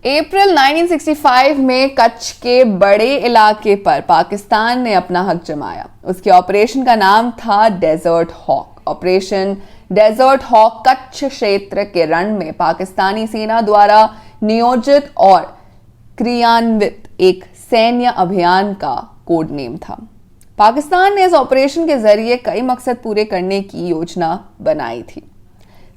अप्रैल 1965 में कच्छ के बड़े इलाके पर पाकिस्तान ने अपना हक जमाया। उसके ऑपरेशन का नाम था desert hawk. Operation desert hawk Kutch क्षेत्र के रण में पाकिस्तानी सेना द्वारा नियोजित और क्रियान्वित एक सैन्य अभियान का कोड नेम था। पाकिस्तान ने इस ऑपरेशन के जरिए कई मकसद पूरे करने की योजना बनाई थी।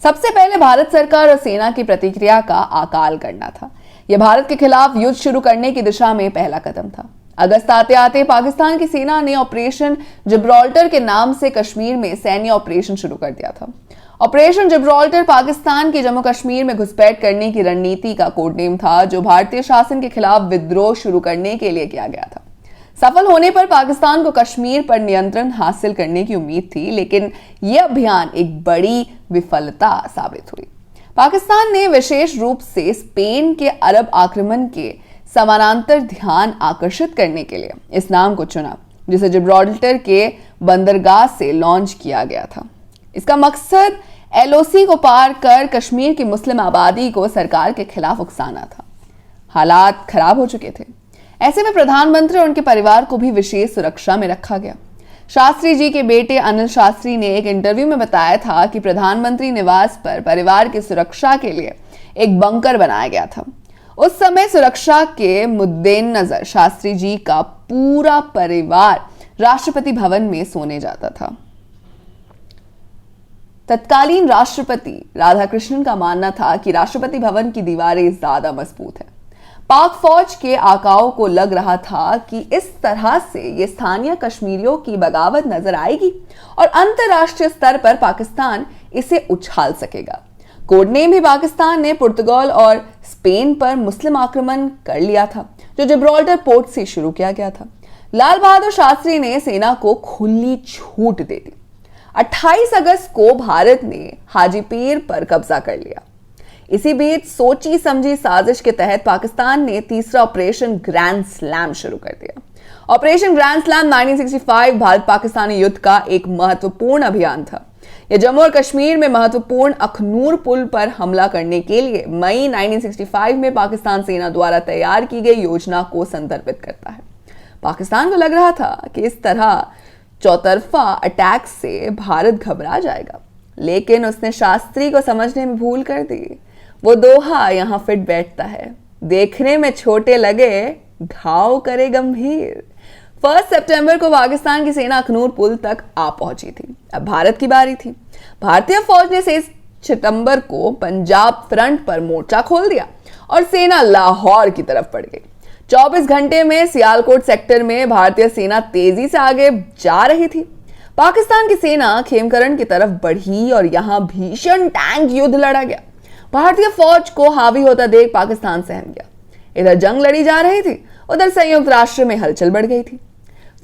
सबसे पहले भारत सरकार और सेना की प्रतिक्रिया का आकलन करना था। यह भारत के खिलाफ युद्ध शुरू करने की दिशा में पहला कदम था। अगस्त आते आते पाकिस्तान की सेना ने ऑपरेशन जिब्राल्टर के नाम से कश्मीर में सैन्य ऑपरेशन शुरू कर दिया था। ऑपरेशन जिब्राल्टर पाकिस्तान के जम्मू कश्मीर में घुसपैठ करने की रणनीति का कोड नेम था, जो भारतीय शासन के खिलाफ विद्रोह शुरू करने के लिए किया गया था। सफल होने पर पाकिस्तान को कश्मीर पर नियंत्रण हासिल करने की उम्मीद थी, लेकिन यह अभियान एक बड़ी विफलता साबित हुई। पाकिस्तान ने विशेष रूप से स्पेन के अरब आक्रमण के समानांतर ध्यान आकर्षित करने के लिए इस नाम को चुना, जिसे जिब्राल्टर के बंदरगाह से लॉन्च किया गया था। इसका मकसद एलओसी को पार कर कश्मीर की मुस्लिम आबादी को सरकार के खिलाफ उकसाना था। हालात खराब हो चुके थे। ऐसे में प्रधानमंत्री और उनके परिवार को भी विशेष सुरक्षा में रखा गया। शास्त्री जी के बेटे अनिल शास्त्री ने एक इंटरव्यू में बताया था कि प्रधानमंत्री निवास पर परिवार की सुरक्षा के लिए एक बंकर बनाया गया था। उस समय सुरक्षा के मुद्देनजर शास्त्री जी का पूरा परिवार राष्ट्रपति भवन में सोने जाता था। तत्कालीन राष्ट्रपति राधाकृष्णन का मानना था कि राष्ट्रपति भवन की दीवारें ज्यादा मजबूत है। पाक फौज के आकाओं को लग रहा था कि इस तरह से ये स्थानीय कश्मीरियों की बगावत नजर आएगी और अंतरराष्ट्रीय स्तर पर पाकिस्तान इसे उछाल सकेगा। कोड नेम भी पाकिस्तान ने पुर्तगाल और स्पेन पर मुस्लिम आक्रमण कर लिया था, जो जिब्राल्टर पोर्ट से शुरू किया गया था। लाल बहादुर शास्त्री ने सेना को खुली छूट दे दी। 28 अगस्त को भारत ने हाजीपीर पर कब्जा कर लिया। इसी बीच सोची समझी साजिश के तहत पाकिस्तान ने तीसरा ऑपरेशन ग्रैंड स्लैम शुरू कर दिया। Operation grand slam 1965 Bharat Pakistani युद्ध का एक महत्वपूर्ण अभियान था। यह जम्मू और कश्मीर में महत्वपूर्ण अखनूर पुल पर हमला करने के लिए मई 1965 में पाकिस्तान सेना द्वारा तैयार की गई योजना को संदर्भित करता है। पाकिस्तान को लग रहा था कि इस तरह चौतरफा अटैक से भारत घबरा जाएगा, लेकिन उसने शास्त्री को समझने में भूल कर दी। वो दोहा यहां फिट बैठता है, देखने में छोटे लगे घाव करे गंभीर। 1 सितंबर को पाकिस्तान की सेना अखनूर पुल तक आ पहुंची थी। अब भारत की बारी थी। भारतीय फौज ने 6 सितंबर को पंजाब फ्रंट पर मोर्चा खोल दिया और सेना लाहौर की तरफ बढ़ गई। 24 घंटे में सियालकोट सेक्टर में भारतीय सेना तेजी से आगे जा रही थी। पाकिस्तान की सेना खेमकरण की तरफ बढ़ी और यहां भीषण टैंक युद्ध लड़ा गया। भारतीय फौज को हावी होता देख पाकिस्तान सहम गया। इधर जंग लड़ी जा रही थी, उधर संयुक्त राष्ट्र में हलचल बढ़ गई थी।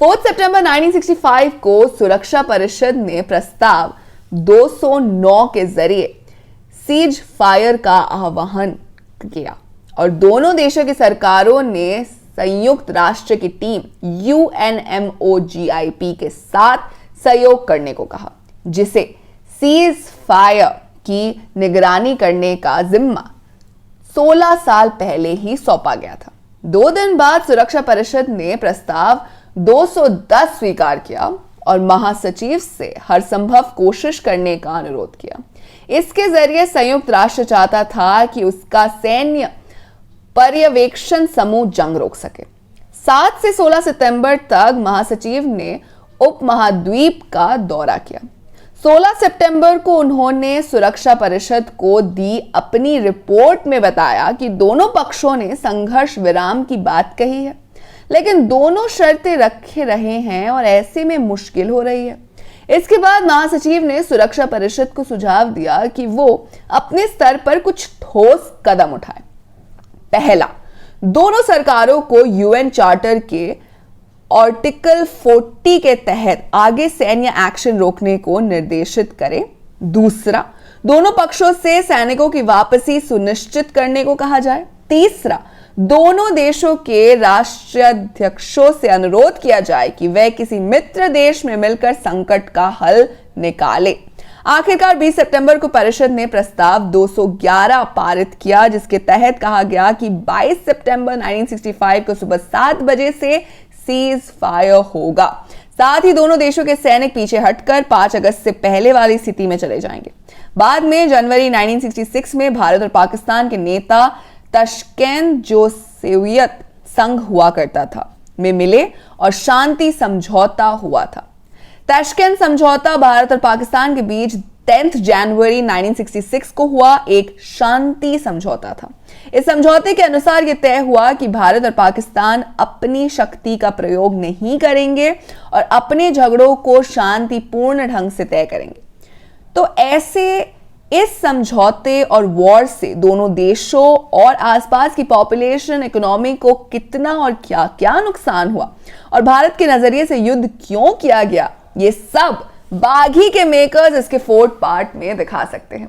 4 सितंबर 1965 को सुरक्षा परिषद ने प्रस्ताव 209 के जरिए सीज फायर का आह्वान किया और दोनों देशों की सरकारों ने संयुक्त राष्ट्र की टीम UNMOGIP के साथ सहयोग करने को कहा, जिसे सीज फायर की निगरानी करने का जिम्मा 16 साल पहले ही सौंपा गया था। 2 दिन बाद सुरक्षा परिषद ने प्रस्ताव 210 स्वीकार किया और महासचिव से हर संभव कोशिश करने का अनुरोध किया। इसके जरिए संयुक्त राष्ट्र चाहता था कि उसका सैन्य पर्यवेक्षण समूह जंग रोक सके। 7 से 16 सितंबर तक महासचिव ने उपमहाद्वीप का दौरा किया। 16 सितंबर को उन्होंने सुरक्षा परिषद को दी अपनी रिपोर्ट में बताया कि दोनों पक्षों ने संघर्ष विराम की बात कही है, लेकिन दोनों शर्तें रखे रहे हैं और ऐसे में मुश्किल हो रही है। इसके बाद महासचिव ने सुरक्षा परिषद को सुझाव दिया कि वो अपने स्तर पर कुछ ठोस कदम उठाए। पहला, दोनों सरकारों को यूएन चार्टर के आर्टिकल 40 के तहत आगे सैन्य एक्शन रोकने को निर्देशित करें। दूसरा, दोनों पक्षों से सैनिकों की वापसी सुनिश्चित करने को कहा जाए। तीसरा, दोनों देशों के राष्ट्राध्यक्षों से अनुरोध किया जाए कि वे किसी मित्र देश में मिलकर संकट का हल निकाले। आखिरकार 20 सितंबर को परिषद ने प्रस्ताव 211 पारित किया, जिसके तहत कहा गया कि 22 सितंबर 1965 को सुबह 7 बजे से सीज फायर होगा। साथ ही दोनों देशों के सैनिक पीछे हटकर 5 अगस्त से पहले वाली स्थिति में चले जाएंगे। बाद में जनवरी 1966 में भारत और पाकिस्तान के नेता ताशकेंत, जो सोवियत संघ हुआ करता था, में मिले और शांति समझौता हुआ था। ताशकेंत समझौता भारत और पाकिस्तान के बीच 10 जनवरी 1966 को हुआ एक शांति समझौता था। इस समझौते के अनुसार यह तय हुआ कि भारत और पाकिस्तान अपनी शक्ति का प्रयोग नहीं करेंगे और अपने झगड़ों को शांतिपूर्ण ढंग से तय करेंगे। तो ऐसे इस समझौते और वॉर से दोनों देशों और आसपास की पॉपुलेशन, इकोनॉमी को कितना और क्या क्या नुकसान हुआ और भारत के नजरिए से युद्ध क्यों किया गया, ये सब बागी के मेकर्स इसके 4th पार्ट में दिखा सकते हैं।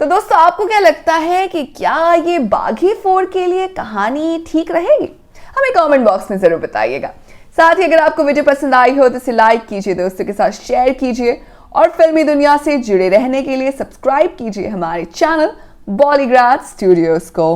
तो दोस्तों, आपको क्या लगता है कि क्या ये बागी 4 के लिए कहानी ठीक रहेगी? हमें कमेंट बॉक्स में जरूर बताइएगा। साथ ही अगर आपको वीडियो पसंद आई हो तो इसे लाइक कीजिए, दोस्तों के साथ शेयर कीजिए और फिल्मी दुनिया से जुड़े रहने के लिए सब्सक्राइब कीजिए हमारे चैनल बॉलीग्राड स्टूडियोज को।